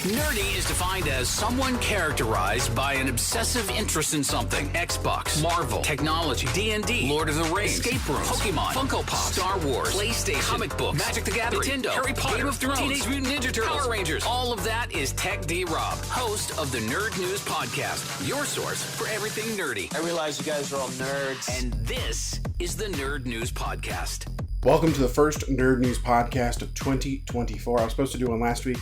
Nerdy is defined as someone characterized by an obsessive interest in something. Xbox, Marvel, technology, D&D, Lord of the Rings, escape rooms, Pokemon, Funko Pop, Star Wars, PlayStation, comic books, Magic the Gathering, Nintendo, Harry Potter, Game of Thrones, Teenage Mutant Ninja Turtles, Power Rangers. All of that is Tech D Rob, host of the Nerd News Podcast, your source for everything nerdy. I realize you guys are all nerds. And this is the Nerd News Podcast. Welcome to the first Nerd News Podcast of 2024. I was supposed to do one last week.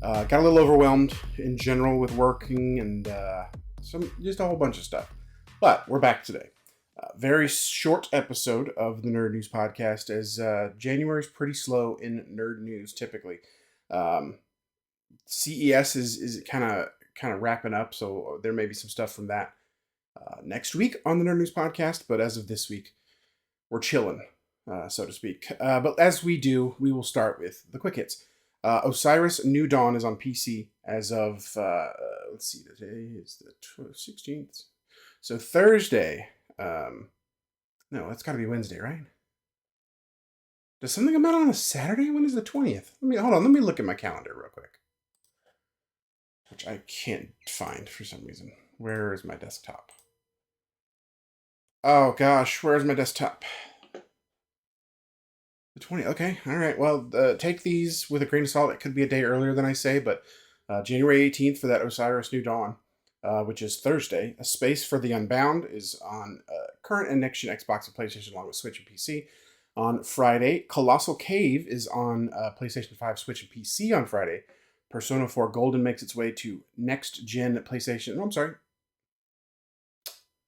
Got a little overwhelmed in general with working and just a whole bunch of stuff. But we're back today. Very short episode of the Nerd News Podcast, as January is pretty slow in nerd news typically. CES is kind of wrapping up, so there may be some stuff from that next week on the Nerd News Podcast. But as of this week, we're chilling, so to speak. But as we do, we will start with the quick hits. Osiris New Dawn is on PC as of, let's see, today is the 16th. So Thursday, no, that's got to be Wednesday, right? Does something come out on a Saturday? When is the 20th? Let me look at my calendar real quick. Which I can't find for some reason. Where is my desktop? Oh gosh, where's my desktop? 20. Okay. All right. Well, take these with a grain of salt. It could be a day earlier than I say, but January 18th for that Osiris New Dawn, which is Thursday. A Space for the Unbound is on current and next gen Xbox and PlayStation, along with Switch and PC. On Friday, Colossal Cave is on PlayStation 5, Switch, and PC on Friday. Persona 4 Golden makes its way to next gen PlayStation. No, I'm sorry.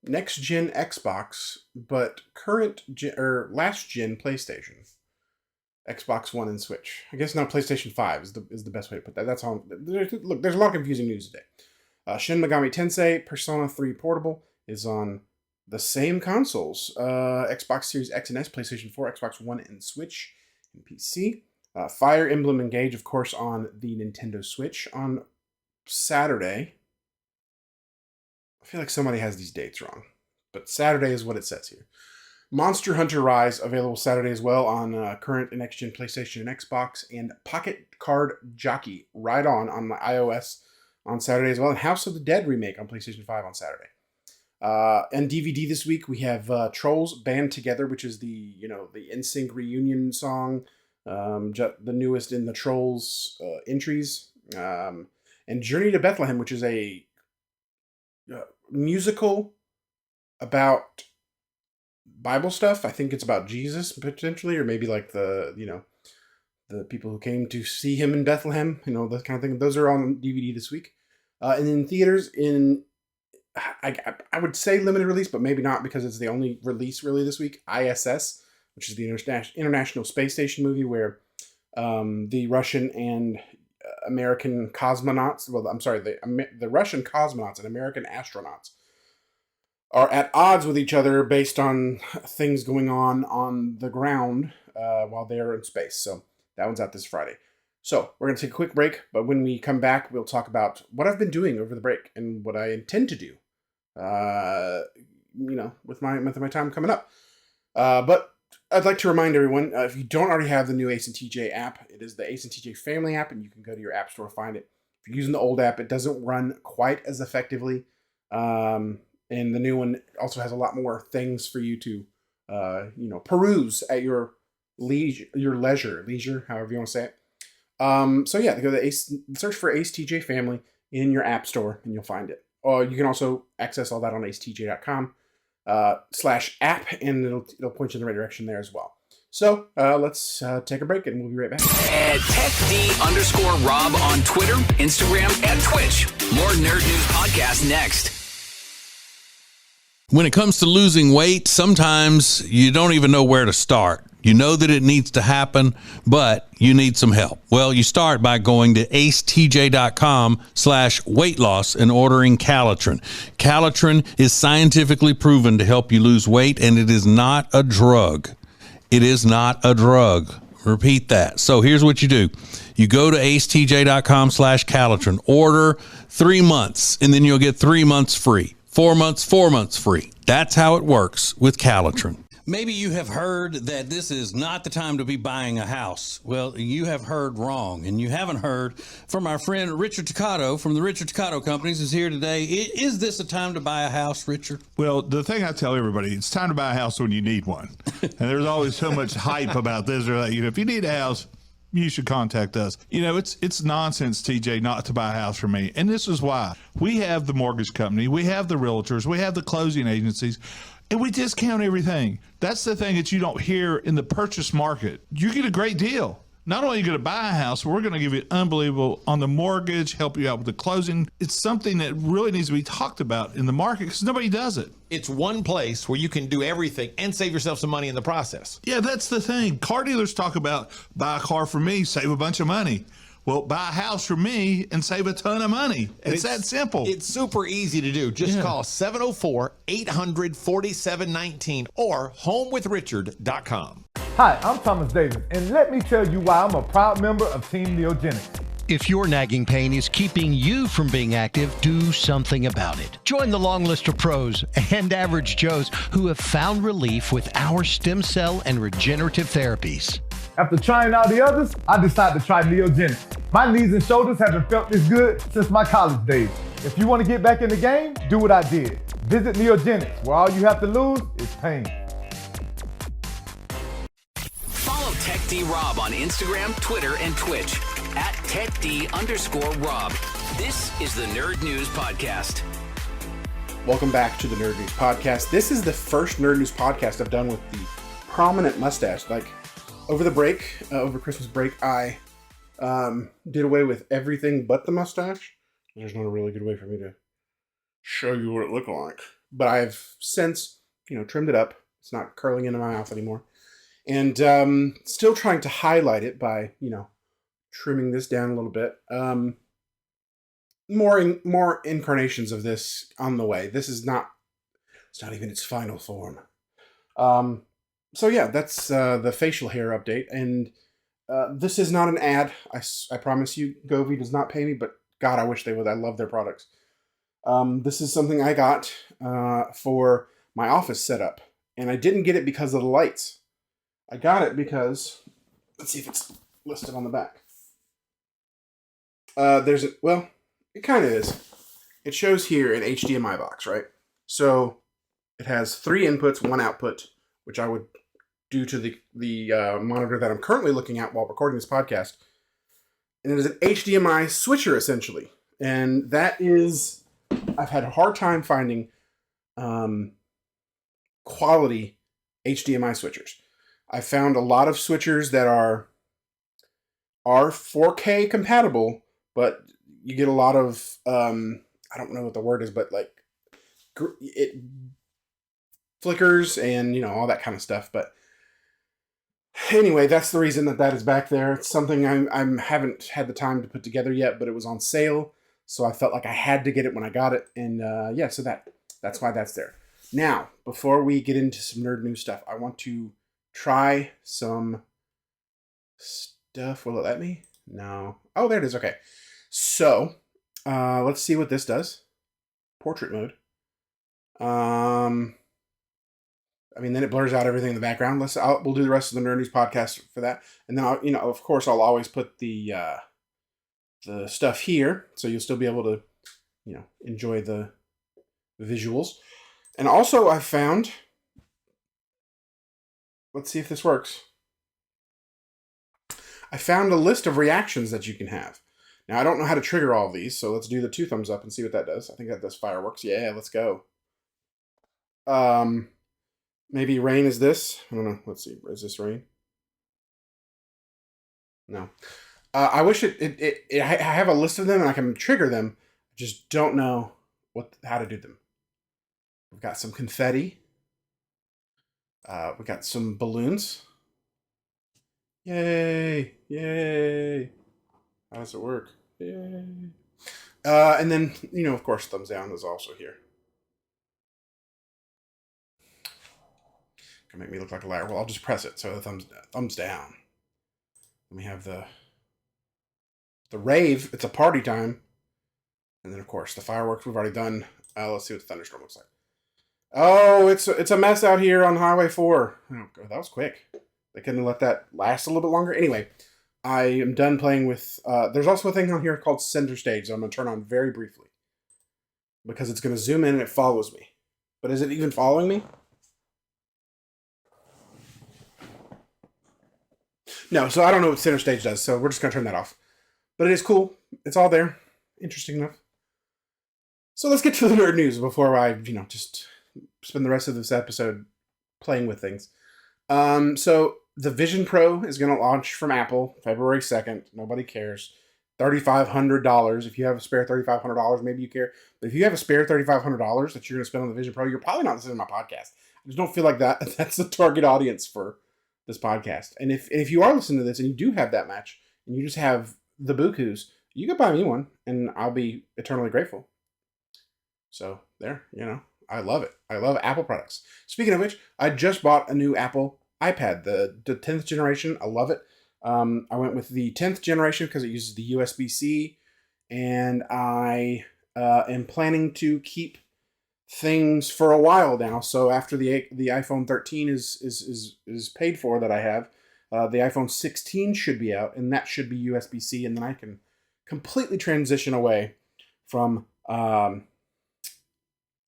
Next gen Xbox, but current gen, or last gen PlayStation. Xbox One and Switch. I guess now PlayStation 5 is the best way to put that. That's all. Look, there's a lot of confusing news today. Shin Megami Tensei Persona 3 Portable is on the same consoles. Xbox Series X and S, PlayStation 4, Xbox One, and Switch, and PC. Fire Emblem Engage, of course, on the Nintendo Switch on Saturday. I feel like somebody has these dates wrong, but Saturday is what it says here. Monster Hunter Rise, available Saturday as well on current and next-gen PlayStation and Xbox. And Pocket Card Jockey, Ride On my iOS on Saturday as well. And House of the Dead remake on PlayStation 5 on Saturday. And DVD this week, we have Trolls Band Together, which is the NSYNC reunion song. The newest in the Trolls entries. And Journey to Bethlehem, which is a musical about Bible stuff. I think it's about Jesus potentially, or maybe like the people who came to see him in Bethlehem, that kind of thing. Those are on DVD this week. And in theaters, I would say limited release, but maybe not, because it's the only release really this week. ISS, which is the International Space Station movie, where the Russian and American cosmonauts, the Russian cosmonauts and American astronauts are at odds with each other based on things going on the ground while they are in space. So that one's out this Friday. So we're going to take a quick break, but when we come back, we'll talk about what I've been doing over the break and what I intend to do, with my time coming up. But I'd like to remind everyone, if you don't already have the new Ace and TJ app, it is the Ace and TJ family app, and you can go to your app store to find it. If you're using the old app, it doesn't run quite as effectively. And the new one also has a lot more things for you to, peruse at your leisure, however you want to say it. Go to Ace, search for Ace TJ Family in your app store, and you'll find it. Or you can also access all that on acetj.com /app, and it'll point you in the right direction there as well. So let's take a break, and we'll be right back. At TechD_Rob on Twitter, Instagram, and Twitch. More Nerd News Podcast next. When it comes to losing weight, sometimes you don't even know where to start. You know that it needs to happen, but you need some help. Well, you start by going to acetj.com /weight loss and ordering Calitrin. Calitrin is scientifically proven to help you lose weight, and it is not a drug. It is not a drug. Repeat that. So here's what you do. You go to acetj.com /Calitrin, order 3 months, and then you'll get 3 months free. 4 months free. That's how it works with Calitrin. Maybe you have heard that this is not the time to be buying a house. Well, you have heard wrong, and you haven't heard from our friend Richard Toccato from the Richard Toccato Companies is here today. Is this a time to buy a house, Richard? Well, the thing I tell everybody, it's time to buy a house when you need one. And there's always so much hype about this or that. If you need a house, you should contact us. It's nonsense, TJ, not to buy a house from me. And this is why. We have the mortgage company. We have the realtors. We have the closing agencies. And we discount everything. That's the thing that you don't hear in the purchase market. You get a great deal. Not only are you going to buy a house, we're going to give you unbelievable on the mortgage, help you out with the closing. It's something that really needs to be talked about in the market because nobody does it. It's one place where you can do everything and save yourself some money in the process. Yeah, that's the thing. Car dealers talk about buy a car from me, save a bunch of money. Well, buy a house from me and save a ton of money. It's that simple. It's super easy to do. Just call 704-800-4719 or homewithrichard.com. Hi, I'm Thomas Davis, and let me tell you why I'm a proud member of Team Neogenics. If your nagging pain is keeping you from being active, do something about it. Join the long list of pros and average Joes who have found relief with our stem cell and regenerative therapies. After trying out the others, I decided to try Neogenics. My knees and shoulders haven't felt this good since my college days. If you want to get back in the game, do what I did. Visit Neogenics, where all you have to lose is pain. Follow Tech D Rob on Instagram, Twitter, and Twitch at TechD_Rob. This is the Nerd News Podcast. Welcome back to the Nerd News Podcast. This is the first Nerd News Podcast I've done with the prominent mustache. Like, over the break, over Christmas break, I did away with everything but the mustache. There's not a really good way for me to show you what it looked like. But I've since, trimmed it up. It's not curling into my mouth anymore. And still trying to highlight it by, trimming this down a little bit. More incarnations of this on the way. It's not even its final form. So yeah, that's the facial hair update. And this is not an ad. I promise you, Govee does not pay me, but God, I wish they would. I love their products. This is something I got for my office setup. And I didn't get it because of the lights. I got it because, let's see if it's listed on the back. It kind of is. It shows here an HDMI box, right? So it has 3 inputs, 1 output, which I would do to the monitor that I'm currently looking at while recording this podcast. And it is an HDMI switcher, essentially. And that is, I've had a hard time finding quality HDMI switchers. I found a lot of switchers that are 4K compatible, but you get a lot of, I don't know what the word is, but like it flickers and, all that kind of stuff. But anyway, that's the reason that is back there. It's something I haven't had the time to put together yet, but it was on sale. So I felt like I had to get it when I got it. And so that's why that's there. Now, before we get into some nerd news stuff, I want to try some stuff. Will it let me? No. Oh, there it is. Okay. So, let's see what this does. Portrait mode. Then it blurs out everything in the background. We'll do the rest of the Nerd News Podcast for that. And then of course I'll always put the stuff here, so you'll still be able to, enjoy the visuals. And also I found, let's see if this works. I found a list of reactions that you can have. Now, I don't know how to trigger all of these, so let's do the 2 thumbs up and see what that does. I think that does fireworks. Yeah, let's go. Maybe rain is this. I don't know. Let's see. Is this rain? No. I wish I have a list of them and I can trigger them. I just don't know how to do them. We've got some confetti. We got some balloons. Yay! Yay! How does it work? Yay! And then, of course, thumbs down is also here. Gonna make me look like a liar. Well, I'll just press it. So the thumbs down. Then we have the rave. It's a party time. And then, of course, the fireworks we've already done. Let's see what the thunderstorm looks like. Oh, it's a mess out here on Highway 4. Oh, God, that was quick. They couldn't let that last a little bit longer. Anyway, I am done playing with... there's also a thing on here called Center Stage that I'm going to turn on very briefly. Because it's going to zoom in and it follows me. But is it even following me? No, so I don't know what Center Stage does, so we're just going to turn that off. But it is cool. It's all there. Interesting enough. So let's get to the nerd news before I, just spend the rest of this episode playing with things. So the Vision Pro is going to launch from Apple February 2nd. Nobody cares. $3,500. If you have a spare $3,500, maybe you care. But if you have a spare $3,500 that you're going to spend on the Vision Pro, you're probably not listening to my podcast. I just don't feel like that's the target audience for this podcast. And if you are listening to this and you do have that match and you just have the bukus, you can buy me one and I'll be eternally grateful. So there, I love it. I love Apple products. Speaking of which, I just bought a new Apple iPad, the 10th generation. I love it. I went with the 10th generation because it uses the USB-C, and I am planning to keep things for a while now. So after the iPhone 13 is paid for that I have, the iPhone 16 should be out, and that should be USB-C, and then I can completely transition away from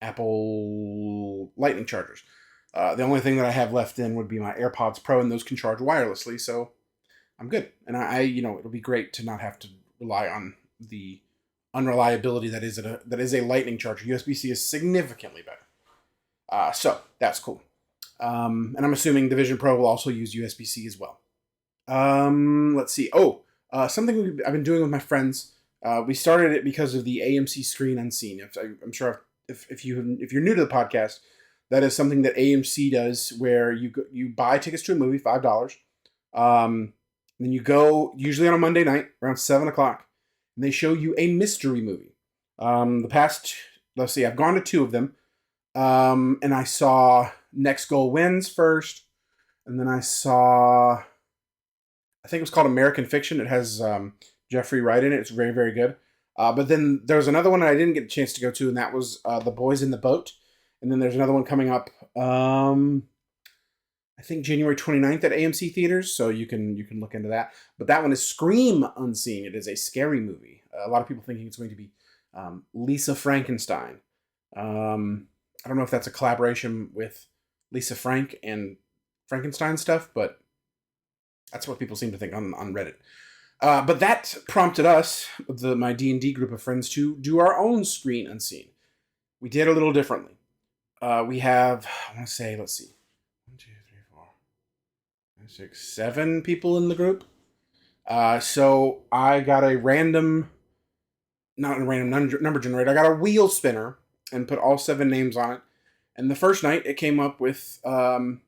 Apple Lightning chargers. The only thing that I have left in would be my AirPods Pro, and those can charge wirelessly, so I'm good. And I it'll be great to not have to rely on the unreliability that is a Lightning charger. USB-C is significantly better. So that's cool. And I'm assuming the Vision Pro will also use USB-C as well. Let's see. Something I've been doing with my friends. We started it because of the AMC Screen Unseen. I'm sure if you're new to the podcast, that is something that AMC does, where you buy tickets to a movie, $5. Then you go usually on a Monday night around 7:00, and they show you a mystery movie. I've gone to 2 of them, and I saw Next Goal Wins first, and then I think it was called American Fiction. It has Jeffrey Wright in it. It's very, very good. But then there was another one that I didn't get a chance to go to, and that was The Boys in the Boat. And then there's another one coming up, I think January 29th at AMC theaters, so you can look into that. But that one is Scream Unseen. It is a scary movie. A lot of people thinking it's going to be Lisa Frankenstein. I don't know if that's a collaboration with Lisa Frank and Frankenstein stuff, but that's what people seem to think on Reddit. But that prompted us, my D&D group of friends, to do our own Screen Unseen. We did a little differently. We have, let's see, 1, 2, 3, 4, 5, 6, 7 people in the group. So I got not a random number generator. I got a wheel spinner and put all 7 names on it. And the first night it came up with I'm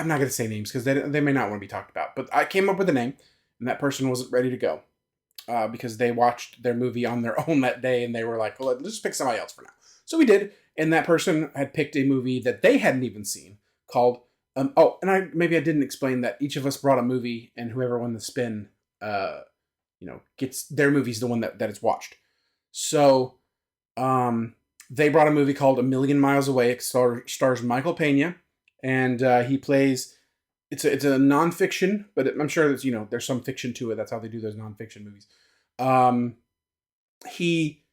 not going to say names because they may not want to be talked about. But I came up with a name, and that person wasn't ready to go because they watched their movie on their own that day, and they were like, well, let's just pick somebody else for now. So we did, and that person had picked a movie that they hadn't even seen called... and I didn't explain that each of us brought a movie, and whoever won the spin, gets their movie's the one that it's watched. So they brought a movie called A Million Miles Away. It stars Michael Pena. And he plays, it's a nonfiction, but I'm sure that, there's some fiction to it. That's how they do those nonfiction movies. He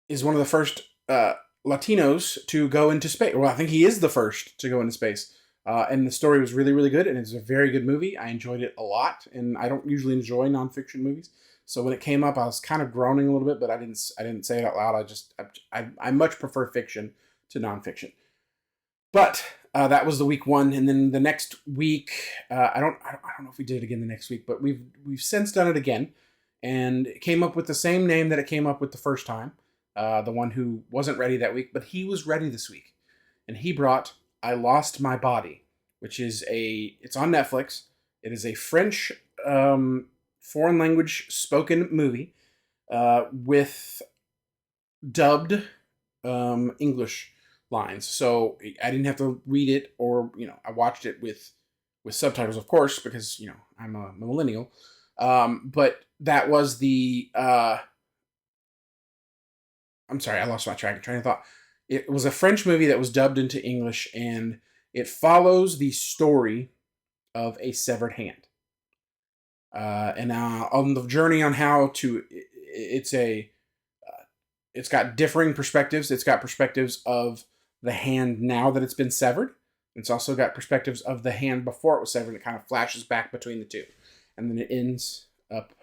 is one of the first Latinos to go into space. Well, I think he is the first to go into space. And the story was really, really good. And it's a very good movie. I enjoyed it a lot. And I don't usually enjoy nonfiction movies. So when it came up, I was kind of groaning a little bit, but I didn't say it out loud. I much prefer fiction to nonfiction. But that was the week 1, and then the next week, I don't know if we did it again the next week, but we've since done it again, and it came up with the same name that it came up with the first time. The one who wasn't ready that week, but he was ready this week, and he brought I Lost My Body, which is it's on Netflix. It is a French foreign language spoken movie with dubbed English lines. So I didn't have to read it, or I watched it with subtitles, of course, because I'm a millennial. But that was the I'm sorry, I lost my train of thought. It was a French movie that was dubbed into English, and it follows the story of a severed hand. And on the journey on how to, it's got differing perspectives. It's got perspectives of the hand now that it's been severed. It's also got perspectives of the hand before it was severed. It kind of flashes back between the two. And then it ends up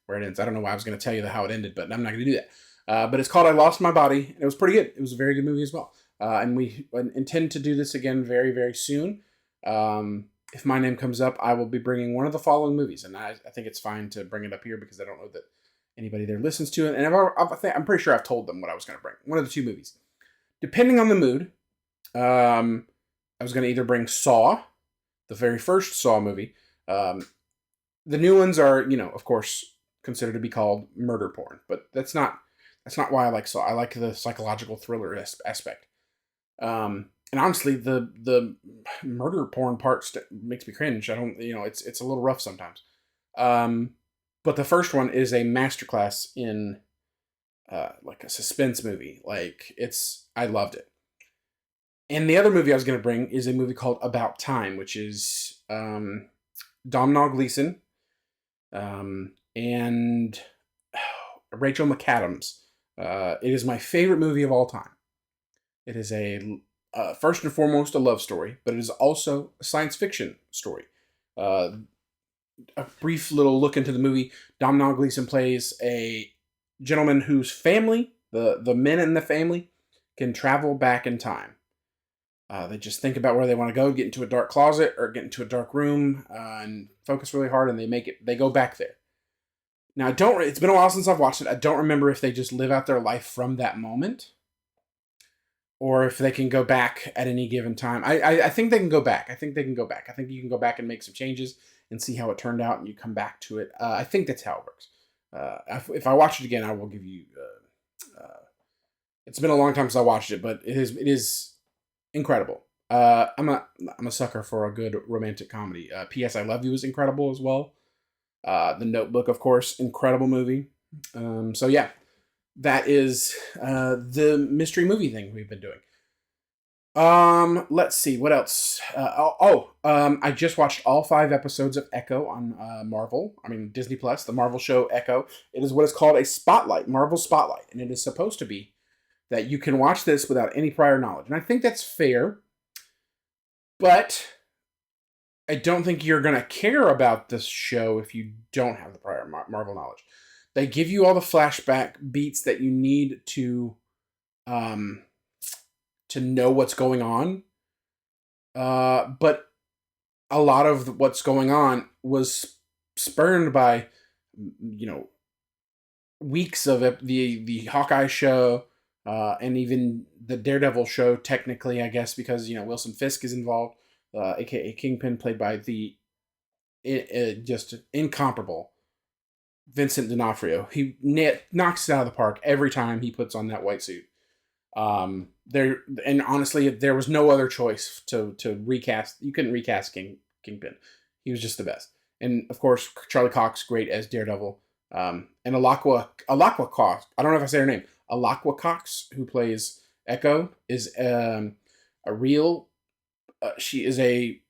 where it ends. I don't know why I was going to tell you how it ended, but I'm not going to do that. But it's called I Lost My Body, and it was pretty good. It was a very good movie as well. And we intend to do this again very, very soon. If my name comes up, I will be bringing one of the following movies. And I think it's fine to bring it up here because I don't know that anybody there listens to it. And I'm pretty sure I've told them what I was going to bring. One of the two movies. Depending on the mood, I was going to either bring Saw, the very first Saw movie. The new ones are, of course, considered to be called murder porn. But that's not why I like Saw. I like the psychological thriller aspect. And honestly, the murder porn part makes me cringe. I don't, it's a little rough sometimes. But the first one is a masterclass in like a suspense movie. I loved it. And the other movie I was going to bring is a movie called About Time, which is Domhnall Gleeson and Rachel McAdams. It is my favorite movie of all time. It is first and foremost a love story, but it is also a science fiction story. A brief little look into the movie. Domhnall Gleeson plays a gentleman whose family, the men in the family, can travel back in time. They just think about where they want to go, get into a dark closet or get into a dark room and focus really hard, and they go back there. Now, it's been a while since I've watched it. I don't remember if they just live out their life from that moment or if they can go back at any given time. I think they can go back. I think you can go back and make some changes and see how it turned out, and you come back to it. I think that's how it works. If I watch it again, I will give you... it's been a long time since I watched it, but it is incredible. I'm a sucker for a good romantic comedy. P.S. I Love You is incredible as well. The Notebook, of course, incredible movie. So yeah, that is the mystery movie thing we've been doing. Let's see what else. I just watched all 5 episodes of Echo on Disney Plus, the Marvel show Echo. It is what is called a Spotlight, Marvel Spotlight, and it is supposed to be that you can watch this without any prior knowledge. And I think that's fair, but I don't think you're going to care about this show if you don't have the prior Marvel knowledge. They give you all the flashback beats that you need to know what's going on. But a lot of what's going on was spurned by, weeks of it, the Hawkeye show, and even the Daredevil show, technically, I guess, because, Wilson Fisk is involved, aka Kingpin, played by the just incomparable Vincent D'Onofrio. He knocks it out of the park every time he puts on that white suit. And honestly, there was no other choice to recast. You couldn't recast Kingpin. He was just the best. And of course, Charlie Cox, great as Daredevil. And Alaqua Cox. I don't know if I say her name. Alaqua Cox, who plays Echo, is a real. She is a.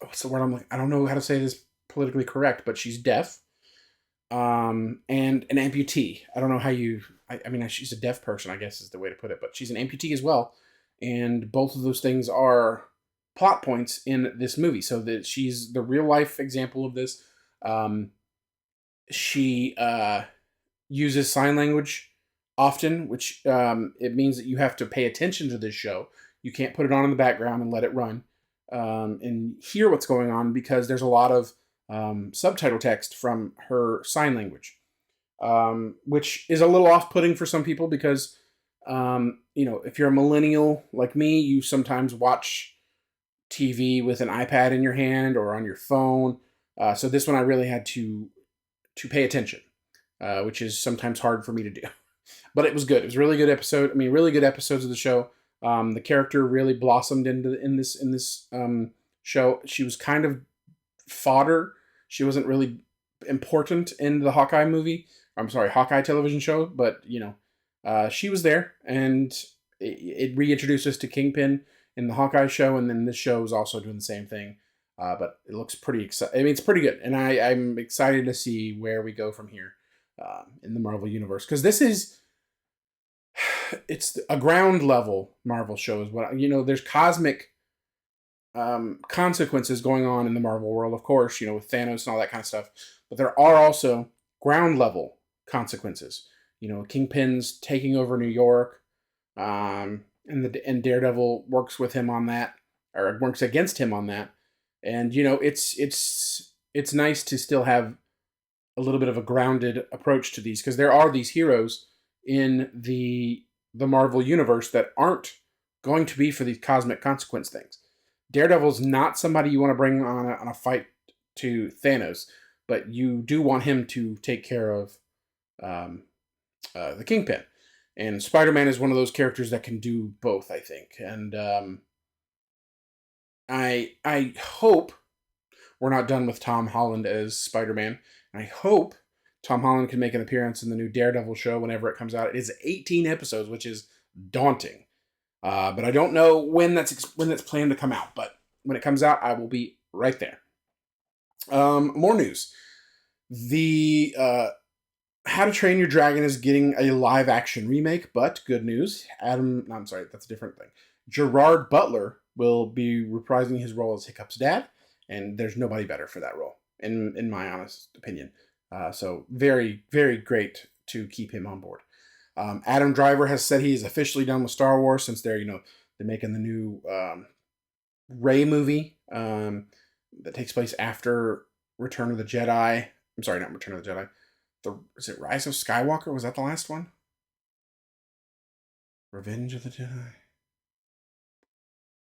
What's the word? I don't know how to say this politically correct, but she's deaf. And an amputee. I don't know how you. She's a deaf person, I guess is the way to put it, but she's an amputee as well. And both of those things are plot points in this movie. So that she's the real life example of this. She uses sign language often, which it means that you have to pay attention to this show. You can't put it on in the background and let it run and hear what's going on, because there's a lot of subtitle text from her sign language, which is a little off-putting for some people because, if you're a millennial like me, you sometimes watch TV with an iPad in your hand or on your phone. So this one I really had to pay attention, which is sometimes hard for me to do. But it was good. It was a really good episode. Really good episodes of the show. The character really blossomed in this show. She was kind of fodder. She wasn't really important in the Hawkeye movie. Hawkeye television show. But She was there, and it reintroduced us to Kingpin in the Hawkeye show, and then this show is also doing the same thing. But it looks pretty exciting. I mean, it's pretty good, and I'm excited to see where we go from here in the Marvel Universe, because it's a ground level Marvel show is what, there's cosmic consequences going on in the Marvel world, of course, with Thanos and all that kind of stuff, but there are also ground level consequences. Kingpin's taking over New York, and Daredevil works with him on that, or works against him on that. And it's nice to still have a little bit of a grounded approach to these, because there are these heroes in the Marvel universe that aren't going to be for these cosmic consequence things. Daredevil's not somebody you want to bring on a fight to Thanos, but you do want him to take care of the Kingpin. And Spider-Man is one of those characters that can do both, I think. And I hope we're not done with Tom Holland as Spider-Man. And I hope Tom Holland can make an appearance in the new Daredevil show whenever it comes out. It is 18 episodes, which is daunting. But I don't know when that's planned to come out. But when it comes out, I will be right there. More news. The How to Train Your Dragon is getting a live action remake, but good news. I'm sorry, that's a different thing. Gerard Butler will be reprising his role as Hiccup's dad, and there's nobody better for that role, in my honest opinion. So very, very great to keep him on board. Adam Driver has said he is officially done with Star Wars, since they're making the new Rey movie that takes place after Return of the Jedi. I'm sorry, not Return of the Jedi. Is it Rise of Skywalker? Was that the last one? Revenge of the Jedi?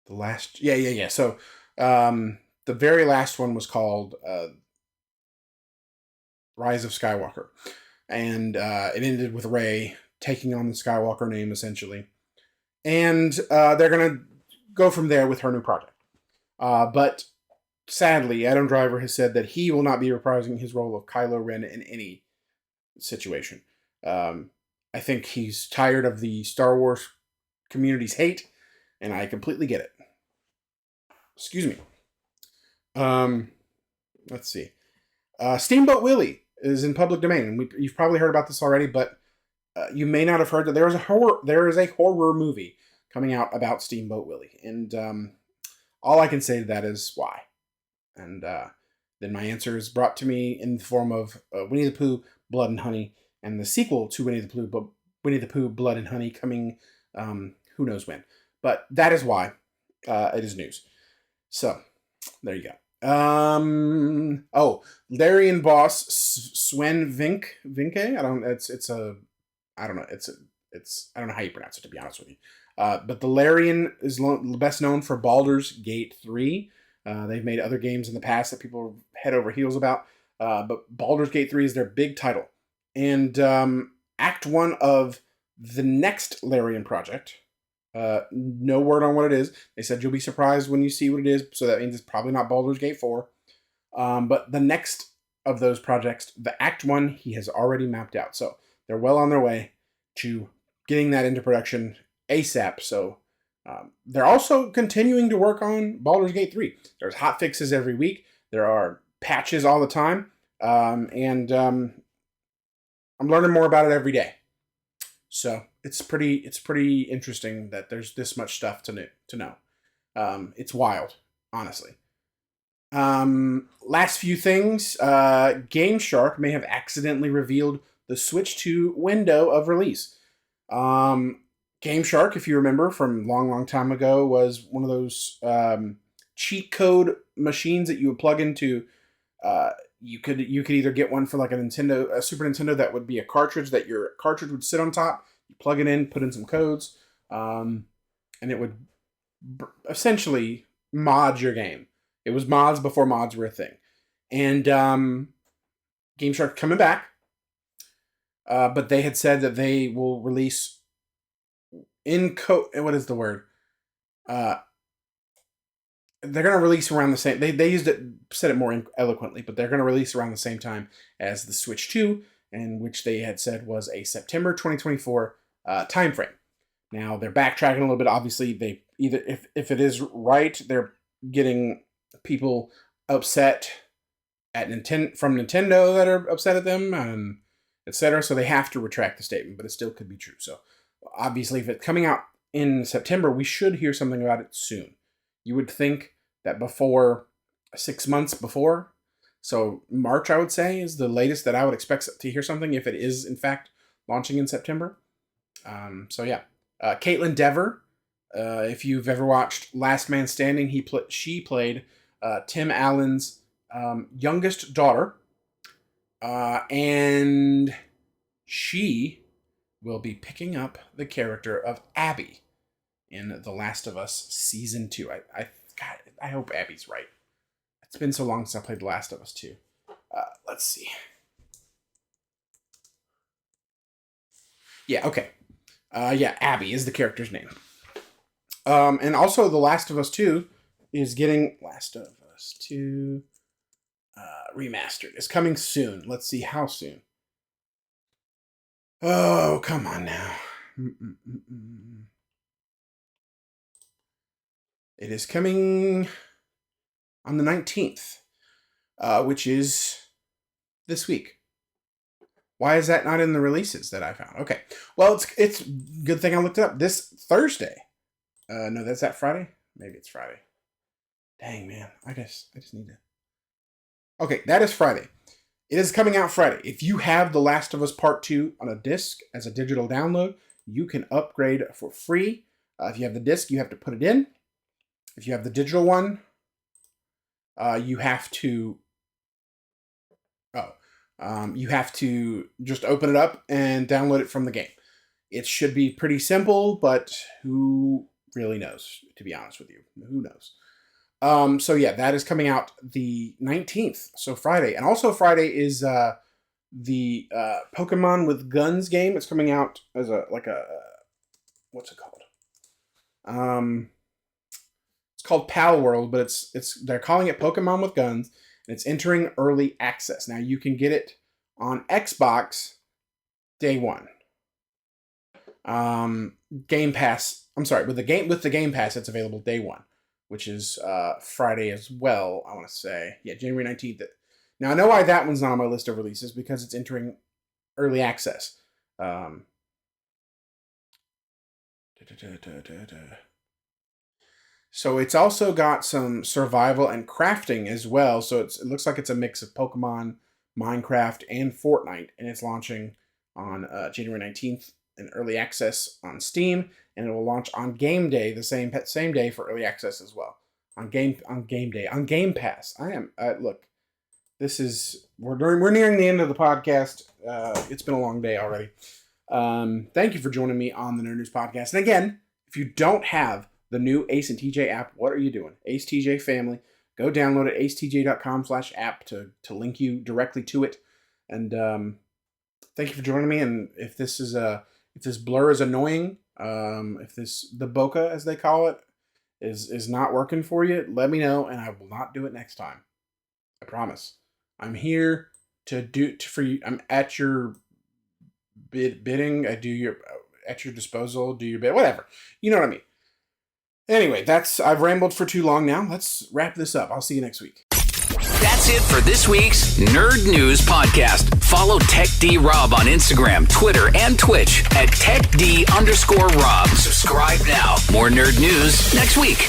The last... Yeah. So, the very last one was called Rise of Skywalker. And it ended with Rey taking on the Skywalker name, essentially. And they're going to go from there with her new project. But sadly, Adam Driver has said that he will not be reprising his role of Kylo Ren in any situation. I think he's tired of the Star Wars community's hate, and I completely get it. Excuse me. Let's see. Steamboat Willie is in public domain, and you've probably heard about this already, but you may not have heard that there is a horror movie coming out about Steamboat Willie, and all I can say to that is why. And then my answer is brought to me in the form of Winnie the Pooh, Blood and Honey, and the sequel to Winnie the Pooh, Blood and Honey coming who knows when. But that is why it is news. So, there you go. Larian boss Sven Vinke. I don't know how you pronounce it, to be honest with you. But the Larian is best known for Baldur's Gate 3. They've made other games in the past that people head over heels about. But Baldur's Gate 3 is their big title. And Act 1 of the next Larian project, no word on what it is. They said you'll be surprised when you see what it is, so that means it's probably not Baldur's Gate 4. But the next of those projects, the Act 1, he has already mapped out. So they're well on their way to getting that into production ASAP. So they're also continuing to work on Baldur's Gate 3. There's hot fixes every week. There are patches all the time. And I'm learning more about it every day. So it's pretty interesting that there's this much stuff to know. It's wild, honestly. Last few things. Game Shark may have accidentally revealed the Switch 2 window of release. Game Shark, if you remember from long time ago, was one of those cheat code machines that you would plug into. You could either get one for like a Super Nintendo that would be a cartridge that your cartridge would sit on top. You plug it in, put in some codes, and it would essentially mod your game. It was mods before mods were a thing. And Game Shark coming back, but they had said that they will release what is the word? They're going to release around the same... They said it more eloquently, but they're going to release around the same time as the Switch 2, and which they had said was a September 2024 time frame. Now they're backtracking a little bit. Obviously, they either if it is right, they're getting people upset at Nintendo that are upset at them, and etc. So they have to retract the statement, but it still could be true. So obviously, if it's coming out in September, we should hear something about it soon. You would think that before 6 months before, so March, I would say, is the latest that I would expect to hear something if it is in fact launching in September. So yeah, Caitlin Dever. If you've ever watched Last Man Standing, she played Tim Allen's youngest daughter, and she will be picking up the character of Abby in The Last of Us Season 2. I hope Abby's right. It's been so long since I played The Last of Us 2. Let's see. Yeah, okay. Abby is the character's name. And also The Last of Us 2 is getting Last of Us 2 remastered. It's coming soon. Let's see how soon. Oh, come on now. It is coming on the 19th, which is this week. Why is that not in the releases that I found? Okay. Well, it's good thing I looked it up. This Thursday. No, that's that Friday? Maybe it's Friday. Dang, man. I just need to... Okay, that is Friday. It is coming out Friday. If you have The Last of Us Part 2 on a disc as a digital download, you can upgrade for free. If you have the disc, you have to put it in. If you have the digital one, you have to... you have to just open it up and download it from the game. It should be pretty simple, but who really knows, to be honest with you? Who knows? So yeah, that is coming out the 19th, so Friday. And also Friday is the Pokemon with Guns game. It's coming out as what's it called? It's called Pal World, but they're calling it Pokemon with Guns, and it's entering early access. Now you can get it on Xbox day one. Game Pass. I'm sorry, with the Game Pass, it's available day one, which is Friday as well, I want to say. Yeah, January 19th. Now, I know why that one's not on my list of releases, because it's entering early access. So it's also got some survival and crafting as well. So it looks like it's a mix of Pokemon, Minecraft, and Fortnite. And it's launching on January 19th in early access on Steam. And it will launch on Game Day, the same day for early access as well. On Game Day, on Game Pass. I am look. This is we're nearing the end of the podcast. It's been a long day already. Thank you for joining me on the Nerd News Podcast. And again, if you don't have the new Ace and TJ app, what are you doing? Ace TJ Family. Go download it, acetj.com/app to link you directly to it. And thank you for joining me. And if this blur is annoying, if the bokeh, as they call it, is not working for you, let me know, and I will not do it next time. I promise. I'm here for you. I'm at your bidding. At your disposal. Do your bid. Whatever. You know what I mean. Anyway, I've rambled for too long now. Let's wrap this up. I'll see you next week. That's it for this week's Nerd News Podcast. Follow TechD Rob on Instagram, Twitter, and Twitch at TechD_Rob. Subscribe now. More nerd news next week.